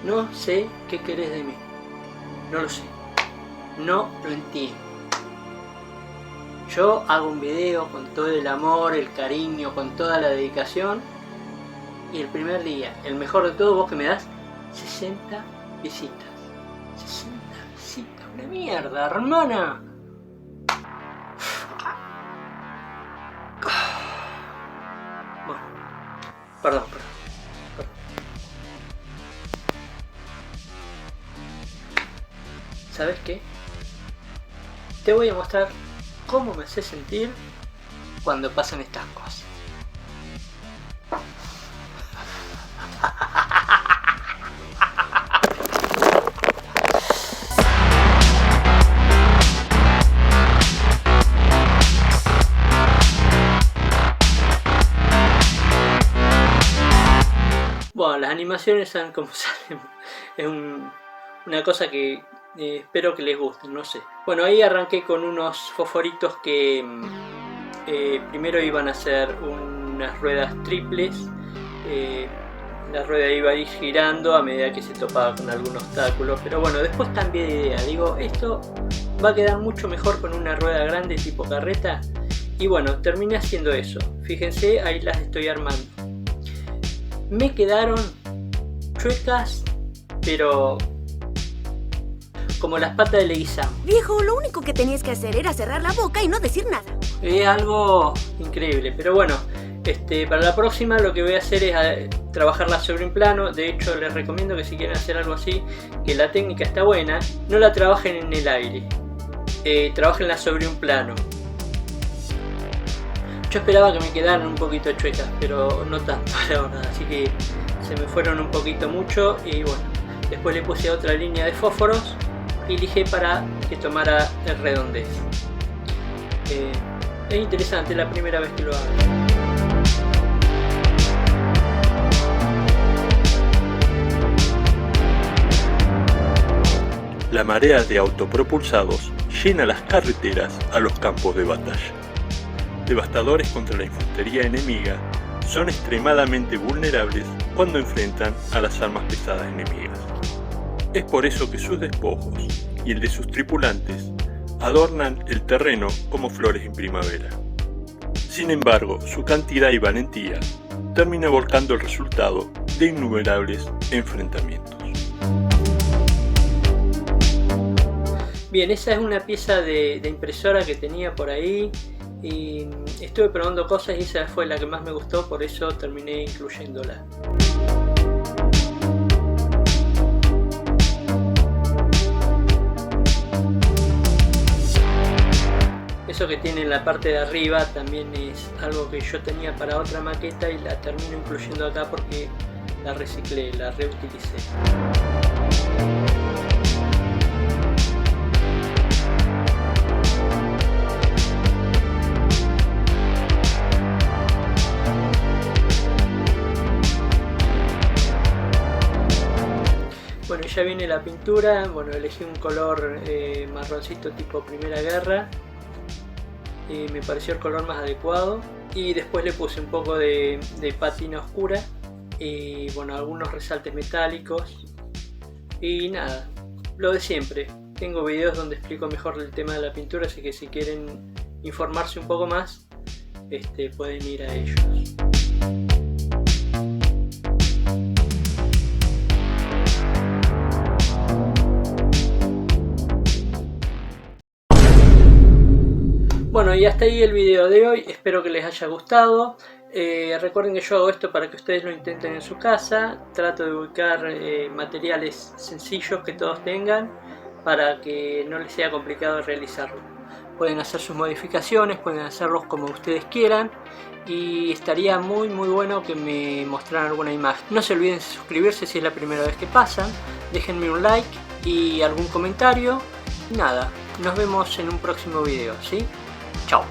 No sé qué querés de mí. No lo sé. No lo entiendo. Yo hago un video con todo el amor, el cariño, con toda la dedicación. Y el primer día, el mejor de todo, vos que me das 60 visitas. 60 visitas. Una mierda, hermana. Bueno, perdón. ¿Sabes qué? Te voy a mostrar cómo me hace sentir cuando pasan estas cosas. Bueno, las animaciones salen como salen. Es una cosa que espero que les guste, no sé. Bueno, ahí arranqué con unos fosforitos que primero iban a ser unas ruedas triples. La rueda iba a ir girando a medida que se topaba con algún obstáculo, pero bueno, después cambié de idea. Digo, esto va a quedar mucho mejor con una rueda grande tipo carreta. Y bueno, terminé haciendo eso. Fíjense, ahí las estoy armando. Me quedaron chuecas, pero como las patas de Leguizamo. Viejo, lo único que tenías que hacer era cerrar la boca y no decir nada. Es algo increíble, pero bueno, para la próxima lo que voy a hacer es trabajarla sobre un plano. De hecho, les recomiendo que si quieren hacer algo así, que la técnica está buena, no la trabajen en el aire, trabajenla sobre un plano. Yo esperaba que me quedaran un poquito chuecas, pero no tanto, la verdad, así que se me fueron un poquito mucho. Y bueno, después le puse otra línea de fósforos y lijé para que tomara el redondez. Es interesante, la primera vez que lo hago. La marea de autopropulsados llena las carreteras a los campos de batalla. Devastadores contra la infantería enemiga, son extremadamente vulnerables cuando enfrentan a las armas pesadas enemigas. Es por eso que sus despojos y el de sus tripulantes adornan el terreno como flores en primavera. Sin embargo, su cantidad y valentía termina volcando el resultado de innumerables enfrentamientos. Bien, esa es una pieza de impresora que tenía por ahí y estuve probando cosas y esa fue la que más me gustó, por eso terminé incluyéndola. Eso que tiene en la parte de arriba también es algo que yo tenía para otra maqueta y la termino incluyendo acá porque la reciclé, la reutilicé. Bueno, ya viene la pintura. Bueno, elegí un color marroncito tipo Primera Guerra. Me pareció el color más adecuado. Y después le puse un poco de pátina oscura. Y bueno, algunos resaltes metálicos. Y nada, lo de siempre. Tengo videos donde explico mejor el tema de la pintura, así que si quieren informarse un poco más, pueden ir a ellos. Bueno, y hasta ahí el video de hoy, espero que les haya gustado. Recuerden que yo hago esto para que ustedes lo intenten en su casa. Trato de ubicar materiales sencillos que todos tengan para que no les sea complicado realizarlo. Pueden hacer sus modificaciones, pueden hacerlos como ustedes quieran y estaría muy bueno que me mostraran alguna imagen. No se olviden de suscribirse si es la primera vez que pasan, déjenme un like y algún comentario. Y nada, nos vemos en un próximo video, ¿sí? Chao.